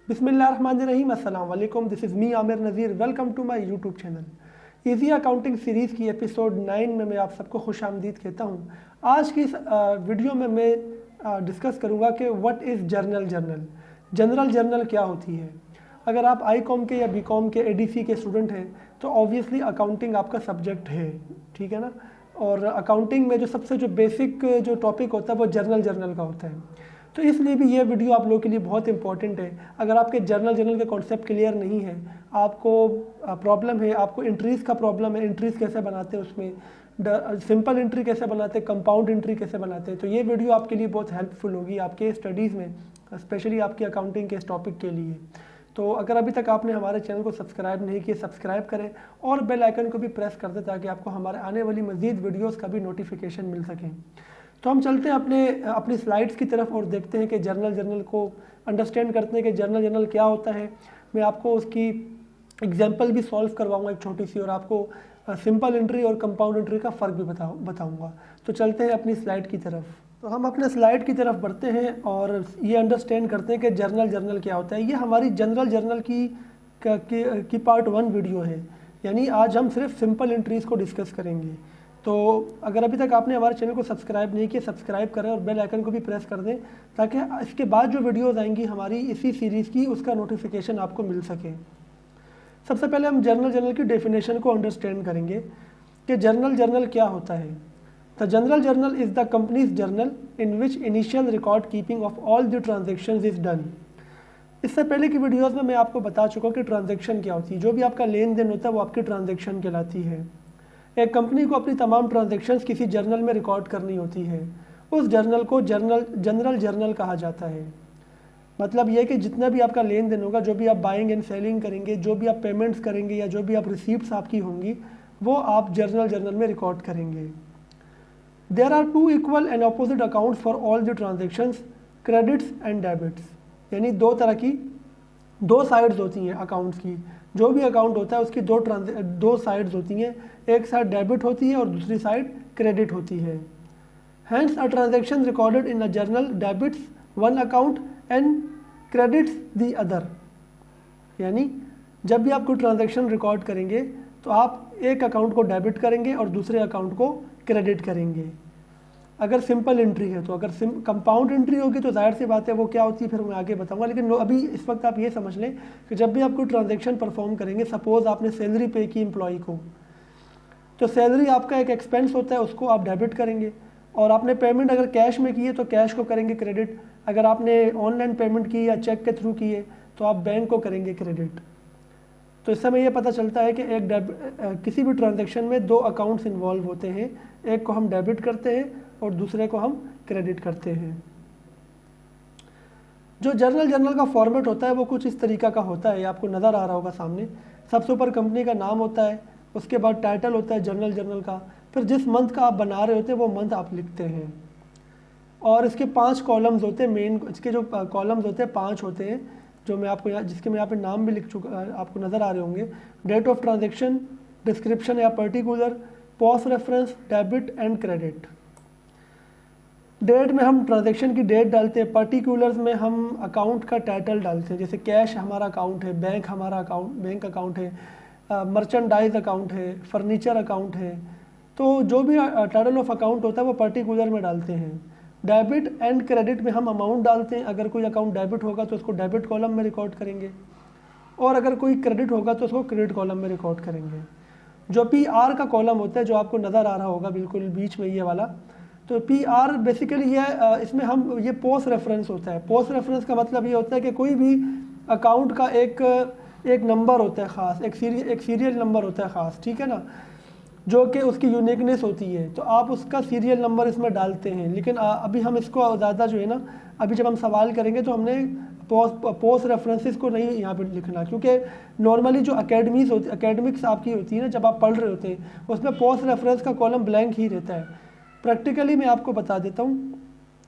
बिस्मिल्लाहिर्रहमानिर्रहीम, अस्सलाम वालेकुम। This is me Aamir Nazir. Welcome to my YouTube channel. Easy accounting series की एपिसोड 9 में मैं आप सबको खुशामदीद कहता हूँ। आज की इस वीडियो में मैं डिस्कस करूँगा कि व्हाट इज़ जनरल जर्नल क्या होती है। अगर आप आई कॉम के या बी कॉम के एडीसी के स्टूडेंट हैं तो ऑब्वियसली अकाउंटिंग आपका सब्जेक्ट है, ठीक है ना। और अकाउंटिंग में जो बेसिक जो टॉपिक होता है वो जर्नल का होता है। तो इसलिए भी ये वीडियो आप लोगों के लिए बहुत इंपॉर्टेंट है। अगर आपके जर्नल के कॉन्सेप्ट क्लियर नहीं है, आपको प्रॉब्लम है, आपको एंट्रीज़ का प्रॉब्लम है, एंट्रीज़ कैसे बनाते हैं, उसमें सिंपल एंट्री कैसे बनाते हैं, कंपाउंड एंट्री कैसे बनाते हैं, तो ये वीडियो आपके लिए बहुत हेल्पफुल होगी आपके स्टडीज़ में, स्पेशली आपकी अकाउंटिंग के इस टॉपिक के लिए। तो अगर अभी तक आपने हमारे चैनल को सब्सक्राइब नहीं किया, सब्सक्राइब करें और बेल आइकन को भी प्रेस कर दें ताकि आपको हमारे आने वाली मज़ीद वीडियोस का भी नोटिफिकेशन मिल सके। तो हम चलते हैं अपनी स्लाइड्स की तरफ और देखते हैं कि जर्नल को अंडरस्टैंड करते हैं कि जर्नल क्या होता है। मैं आपको उसकी एग्जांपल भी सॉल्व करवाऊंगा एक छोटी सी, और आपको सिंपल एंट्री और कंपाउंड एंट्री का फ़र्क भी बताऊंगा। तो चलते हैं अपनी स्लाइड की तरफ। तो हम अपने स्लाइड की तरफ बढ़ते हैं और ये अंडरस्टैंड करते हैं कि जर्नल क्या होता है। ये हमारी जर्नल की पार्ट 1 वीडियो है, यानी आज हम सिर्फ सिंपल एंट्रीज़ को डिस्कस करेंगे। तो अगर अभी तक आपने हमारे चैनल को सब्सक्राइब नहीं किया, सब्सक्राइब करें और बेल आइकन को भी प्रेस कर दें ताकि इसके बाद जो वीडियोज़ आएंगी हमारी इसी सीरीज़ की, उसका नोटिफिकेशन आपको मिल सके। सबसे पहले हम जर्नल की डेफिनेशन को अंडरस्टैंड करेंगे कि जर्नल क्या होता है। The general journal is the companies journal in which initial record keeping of all the transactions is done. इससे पहले की वीडियोज़ में मैं आपको बता चुका हूँ कि ट्रांजेक्शन क्या होती है। जो भी आपका लेन देन होता है वो आपकी ट्रांजेक्शन कहलाती है। एक कंपनी को अपनी तमाम ट्रांजैक्शंस किसी जर्नल में रिकॉर्ड करनी होती है। उस जर्नल को जनरल जर्नल कहा जाता है। मतलब यह कि जितना भी आपका लेन देन होगा, जो भी आप बाइंग एंड सेलिंग करेंगे, जो भी आप पेमेंट्स करेंगे या जो भी आप रिसीप्ट्स आपकी होंगी, वो आप जर्नल में रिकॉर्ड करेंगे। There are 2 equal and opposite accounts for all the transactions, credits and debits. यानी दो साइड्स होती हैं अकाउंट्स की। जो भी अकाउंट होता है उसकी दो साइड्स होती हैं। एक साइड डेबिट होती है और दूसरी साइड क्रेडिट होती है। Hence a transaction recorded in a journal debits one account and credits the other. यानी जब भी आप कोई ट्रांजैक्शन रिकॉर्ड करेंगे तो आप एक अकाउंट को डेबिट करेंगे और दूसरे अकाउंट को क्रेडिट करेंगे, अगर सिंपल एंट्री है तो। अगर कंपाउंड एंट्री होगी तो जाहिर सी बात है वो क्या होती है फिर मैं आगे बताऊंगा। लेकिन अभी इस वक्त आप ये समझ लें कि जब भी आप कोई ट्रांजैक्शन परफॉर्म करेंगे, सपोज़ आपने सैलरी पे की एम्प्लॉई को, तो सैलरी आपका एक एक्सपेंस होता है, उसको आप डेबिट करेंगे। और आपने पेमेंट अगर कैश में की है तो कैश को करेंगे क्रेडिट। अगर आपने ऑनलाइन पेमेंट की या चेक के थ्रू की है तो आप बैंक को करेंगे क्रेडिट। तो इससे हमें यह पता चलता है कि किसी भी ट्रांजैक्शन में 2 अकाउंट्स इन्वॉल्व होते हैं। एक को हम डेबिट करते हैं और दूसरे को हम क्रेडिट करते हैं। जो जर्नल का फॉर्मेट होता है वो कुछ इस तरीका का होता है, आपको नज़र आ रहा होगा सामने। सबसे ऊपर कंपनी का नाम होता है, उसके बाद टाइटल होता है जर्नल का, फिर जिस मंथ का आप बना रहे होते हैं वो मंथ आप लिखते हैं। और इसके 5 कॉलम्स होते हैं। मेन इसके जो कॉलम्स होते हैं 5 होते हैं, जो मैं आपको जिसके मैं यहाँ पे नाम भी लिख चुका, आपको नज़र आ रहे होंगे। डेट ऑफ ट्रांजेक्शन, डिस्क्रिप्शन या particular, post reference, debit and credit. Date में हम ट्रांजैक्शन की डेट डालते हैं, पर्टिकुलर्स में हम अकाउंट का टाइटल डालते हैं, जैसे कैश हमारा अकाउंट है, बैंक अकाउंट है, मर्चेंडाइज अकाउंट है, फर्नीचर अकाउंट है। तो जो भी टाइटल ऑफ अकाउंट होता है वो पर्टिकुलर में डालते हैं। डेबिट एंड क्रेडिट में हम अमाउंट डालते हैं। अगर कोई अकाउंट डेबिट होगा तो उसको डेबिट कॉलम में रिकॉर्ड करेंगे, और अगर कोई क्रेडिट होगा तो उसको क्रेडिट कॉलम में रिकॉर्ड करेंगे। जो PR का कॉलम होता है, जो आपको नज़र आ रहा होगा बिल्कुल बीच में ये वाला, तो PR बेसिकली ये इसमें हम ये पोस्ट रेफरेंस होता है। पोस्ट रेफरेंस का मतलब ये होता है कि कोई भी अकाउंट का एक नंबर होता है ख़ास, एक सीरियल नंबर होता है ख़ास, ठीक है ना, जो कि उसकी यूनिकनेस होती है। तो आप उसका सीरियल नंबर इसमें डालते हैं। लेकिन अभी हम इसको ज़्यादा जो है ना, अभी जब हम सवाल करेंगे तो हमने पोस्ट रेफरेंसेस को नहीं यहाँ पे लिखना, क्योंकि नॉर्मली जो एकेडमिक्स आपकी होती है ना, जब आप पढ़ रहे होते हैं उसमें पोस्ट रेफरेंस का कॉलम ब्लैंक ही रहता है। प्रैक्टिकली मैं आपको बता देता हूँ,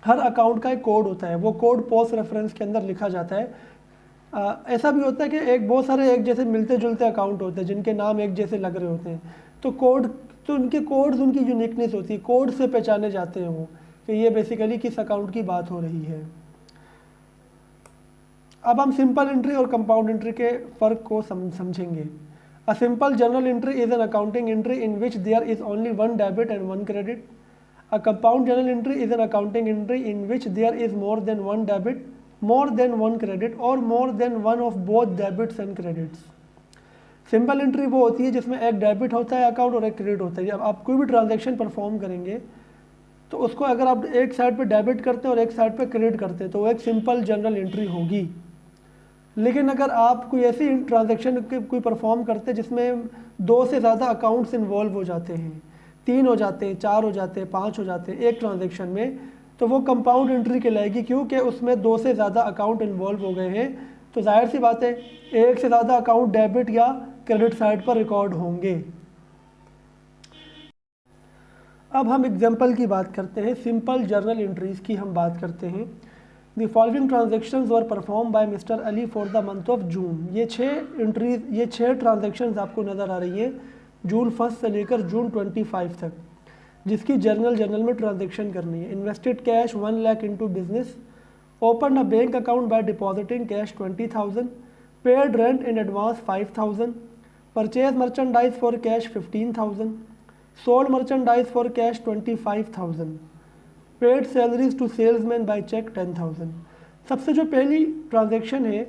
हर अकाउंट का एक कोड होता है, वो कोड पोस्ट रेफरेंस के अंदर लिखा जाता है। ऐसा भी होता है कि बहुत सारे एक जैसे मिलते जुलते अकाउंट होते हैं जिनके नाम एक जैसे लग रहे होते हैं, तो उनके कोड्स, उनकी यूनिकनेस होती है, कोड से पहचाने जाते हैं वो कि ये बेसिकली किस अकाउंट की बात हो रही है। अब हम सिंपल एंट्री और कंपाउंड एंट्री के फ़र्क को समझेंगे। A simple journal entry is an accounting entry in which there is only one debit and one credit. A compound journal entry is an accounting entry in which there is more than one debit, more than one credit और more than one of both debits and credits. Simple entry वो होती है जिसमें एक debit होता है account और एक क्रेडिट होता है। जब आप कोई भी ट्रांजैक्शन परफॉर्म करेंगे तो उसको अगर आप एक साइड पे डेबिट करते हैं और एक साइड पे क्रेडिट करते हैं तो वो एक सिंपल जर्नल एंट्री होगी। लेकिन अगर आप कोई ऐसी ट्रांजैक्शन कोई परफॉर्म करते हैं जिसमें 2 से ज़्यादा अकाउंट्स इन्वॉल्व हो जाते हैं, 3 हो जाते हैं, 4 हो जाते हैं, 5 हो जाते हैं एक ट्रांजैक्शन में, तो वो कंपाउंड एंट्री कहलाएगी, क्योंकि उसमें 2 से ज़्यादा अकाउंट इन्वॉल्व हो गए हैं। तो जाहिर सी बात है एक से ज़्यादा अकाउंट डेबिट या क्रेडिट साइड पर रिकॉर्ड होंगे। अब हम एग्जाम्पल की बात करते हैं, सिंपल जर्नल एंट्रीज़ की हम बात करते हैं। The following transactions were perform by mister Ali for the month of June. ये 6 ट्रांजेक्शन्स आपको नज़र आ रही है जून 1 से लेकर जून 25 तक, जिसकी जर्नल में ट्रांजेक्शन करनी है। Invested cash 1 lakh into business, open a bank account by depositing cash 20,000, paid rent in advance 5,000, purchase merchandise for cash 15,000, sold merchandise for cash 25,000, paid salaries to salesman by cheque 10,000। सबसे जो पहली transaction है,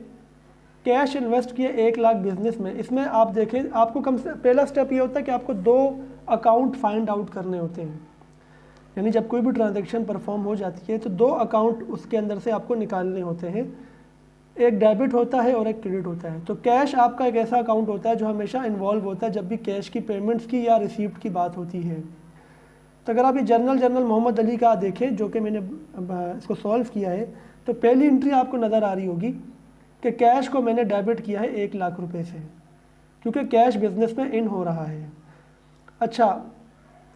cash invest किया 1 lakh business में। इसमें आप देखें, आपको कम से पहला स्टेप ये होता है कि आपको 2 अकाउंट फाइंड आउट करने होते हैं। यानी जब कोई भी ट्रांजैक्शन परफॉर्म हो जाती है तो 2 अकाउंट उसके अंदर से आपको निकालने होते हैं, एक डेबिट होता है और एक क्रेडिट होता है। तो कैश आपका एक ऐसा अकाउंट होता है जो हमेशा इन्वॉल्व होता है जब भी कैश की पेमेंट्स की या रिसीप्ट की बात होती है। तो अगर आप ये जर्नल मोहम्मद अली का देखें, जो कि मैंने इसको सॉल्व किया है, तो पहली एंट्री आपको नज़र आ रही होगी कि कैश को मैंने डेबिट किया है 1 लाख रुपए से, क्योंकि कैश बिजनेस में इन हो रहा है। अच्छा,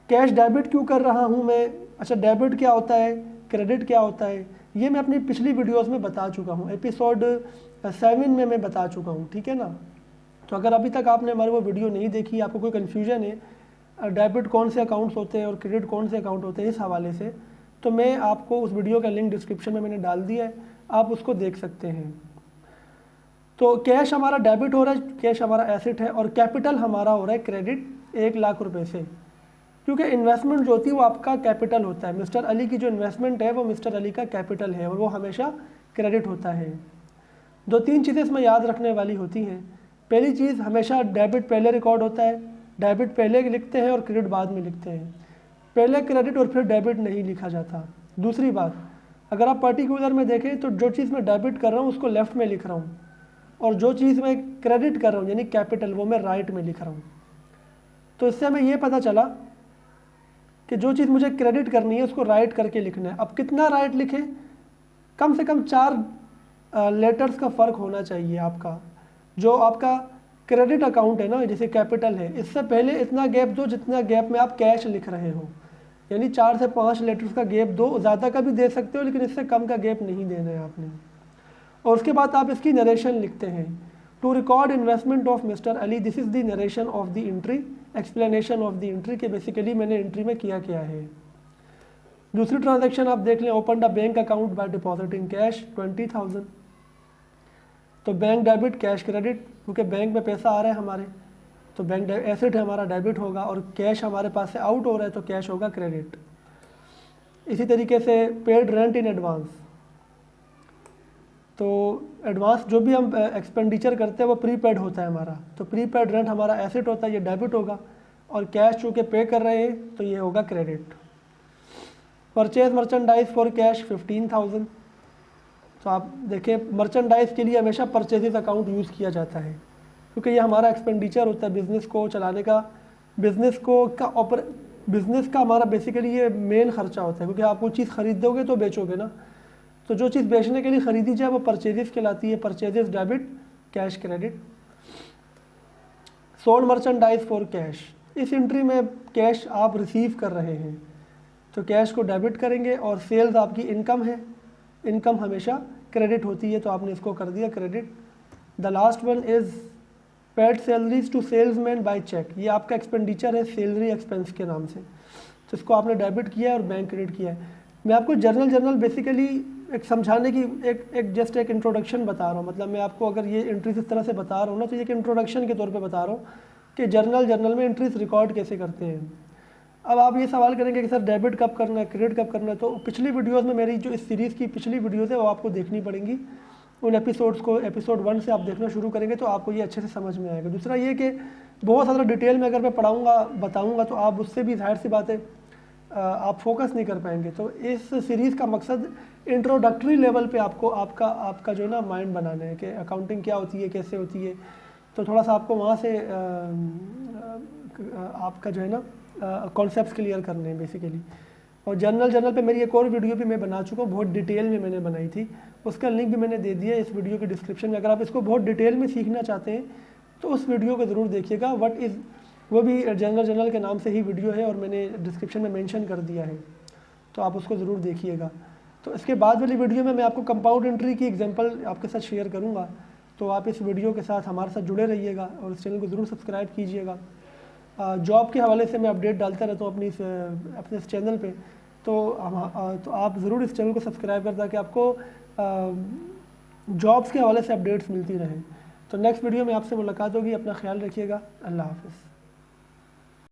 कैश डेबिट क्यों कर रहा हूँ मैं? अच्छा, डेबिट क्या होता है, क्रेडिट क्या होता है, ये मैं अपनी पिछली वीडियोस में बता चुका हूँ, एपिसोड 7 में मैं बता चुका हूँ, ठीक है ना। तो अगर अभी तक आपने हमारी वो वीडियो नहीं देखी, आपको कोई कन्फ्यूजन है डेबिट कौन से अकाउंट्स होते हैं और क्रेडिट कौन से अकाउंट होते हैं इस हवाले से, तो मैं आपको उस वीडियो का लिंक डिस्क्रिप्शन में मैंने डाल दिया है, आप उसको देख सकते हैं। तो कैश हमारा डेबिट हो रहा है, कैश हमारा एसेट है, और कैपिटल हमारा हो रहा है क्रेडिट 1 लाख रुपए से, क्योंकि इन्वेस्टमेंट जो होती है वो आपका कैपिटल होता है। मिस्टर अली की जो इन्वेस्टमेंट है वो मिस्टर अली का कैपिटल है और वो हमेशा क्रेडिट होता है। 2-3 चीज़ें इसमें याद रखने वाली होती हैं। पहली चीज़, हमेशा डेबिट पहले रिकॉर्ड होता है, डेबिट पहले लिखते हैं और क्रेडिट बाद में लिखते हैं, पहले क्रेडिट और फिर डेबिट नहीं लिखा जाता। दूसरी बात, अगर आप पर्टिकुलर में देखें तो जो चीज़ मैं डेबिट कर रहा हूँ उसको लेफ़्ट में लिख रहा हूँ, और जो चीज़ मैं क्रेडिट कर रहा हूँ यानी कैपिटल, वो मैं राइट में लिख रहा हूँ। तो इससे हमें ये पता चला कि जो चीज़ मुझे क्रेडिट करनी है उसको राइट करके लिखना है। अब कितना राइट लिखें? कम से कम 4 लेटर्स का फ़र्क होना चाहिए आपका। जो आपका क्रेडिट अकाउंट है ना, जैसे कैपिटल है, इससे पहले इतना गैप दो जितना गैप में आप कैश लिख रहे हो, यानी 4 से 5 लेटर्स का गैप दो। ज़्यादा का भी दे सकते हो लेकिन इससे कम का गैप नहीं देना है आपने। और उसके बाद आप इसकी नरेशन लिखते हैं, to record investment of mister Ali, this is the narration of the entry, explanation of the entry के बेसिकली मैंने एंट्री में किया क्या है। दूसरी ट्रांजैक्शन आप देख लें, open the bank account by depositing cash 20,000। तो बैंक डेबिट, कैश क्रेडिट, क्योंकि बैंक में पैसा आ रहा है हमारे, तो बैंक एसेट है हमारा, डेबिट होगा, और कैश हमारे पास से आउट हो रहा है तो कैश होगा क्रेडिट। इसी तरीके से पेड रेंट इन एडवांस, तो एडवांस जो भी हम एक्सपेंडिचर करते हैं वो प्रीपेड होता है हमारा, तो प्रीपेड रेंट हमारा एसेट होता है, ये डेबिट होगा, और कैश चूँकि पे कर रहे हैं तो ये होगा credit. Purchase merchandise for cash 15,000, तो आप देखें मर्चेंडाइज के लिए हमेशा परचेजेस अकाउंट यूज़ किया जाता है, क्योंकि ये हमारा एक्सपेंडिचर होता है बिज़नेस को चलाने का, बिज़नेस का हमारा बेसिकली ये मेन खर्चा होता है, क्योंकि आप वो चीज़ ख़रीदोगे तो बेचोगे ना, तो जो चीज़ बेचने के लिए ख़रीदी जाए वो परचेजेस कहलाती है, purchases debit, cash credit. Sold merchandise for cash, इस एंट्री में कैश आप रिसीव कर रहे हैं तो कैश को डेबिट करेंगे, और सेल्स आपकी इनकम है, इनकम हमेशा क्रेडिट होती है तो आपने इसको कर दिया credit. The last one is paid salaries to salesman by cheque, ये आपका एक्सपेंडिचर है सैलरी एक्सपेंस के नाम से, तो इसको आपने डेबिट किया है और बैंक क्रेडिट किया है। मैं आपको जर्नल बेसिकली एक समझाने की एक जस्ट एक इंट्रोडक्शन बता रहा हूँ। मतलब मैं आपको अगर ये एंट्रीज इस तरह से बता रहा हूँ ना, तो ये एक इंट्रोडक्शन के तौर पे बता रहा हूँ कि जर्नल में एंट्रीज रिकॉर्ड कैसे करते हैं। अब आप ये सवाल करेंगे कि सर डेबिट कब करना है, क्रेडिट कब करना है, तो पिछली वीडियोज़ में मेरी जो इस सीरीज़ की पिछली वीडियोज़ है वो आपको देखनी पड़ेंगी। उन एपिसोड्स को एपिसोड 1 से आप देखना शुरू करेंगे तो आपको ये अच्छे से समझ में आएगा। दूसरा ये कि बहुत ज़्यादा डिटेल में अगर मैं पढ़ाऊँगा बताऊँगा तो आप उससे भी ज़ाहिर सी बात है आप फोकस नहीं कर पाएंगे। तो इस सीरीज़ का मकसद इंट्रोडक्टरी लेवल पे आपका जो है ना माइंड बनाना है कि अकाउंटिंग क्या होती है, कैसे होती है। तो थोड़ा सा आपको वहाँ से आपका जो है ना कॉन्सेप्ट्स क्लियर करने हैं बेसिकली। और जर्नल पे मेरी एक और वीडियो भी मैं बना चुका हूँ, बहुत डिटेल में मैंने बनाई थी, उसका लिंक भी मैंने दे दिया इस वीडियो के डिस्क्रिप्शन में। अगर आप इसको बहुत डिटेल में सीखना चाहते हैं तो उस वीडियो को ज़रूर देखिएगा। व्हाट इज़, वो भी जर्नल के नाम से ही वीडियो है और मैंने डिस्क्रिप्शन में मेंशन कर दिया है, तो आप उसको ज़रूर देखिएगा। तो इसके बाद वाली वीडियो में मैं आपको कंपाउंड एंट्री की एग्जांपल आपके साथ शेयर करूँगा, तो आप इस वीडियो के साथ हमारे साथ जुड़े रहिएगा और इस चैनल को ज़रूर सब्सक्राइब कीजिएगा। जॉब के हवाले से मैं अपडेट डालता रहता हूँ अपने इस चैनल पे, तो आप ज़रूर इस चैनल को सब्सक्राइब करें ताकि आपको जॉब्स के हवाले से अपडेट्स मिलती रहें। तो नेक्स्ट वीडियो में आपसे मुलाकात होगी। अपना ख्याल रखिएगा। अल्लाह हाफ़िज़।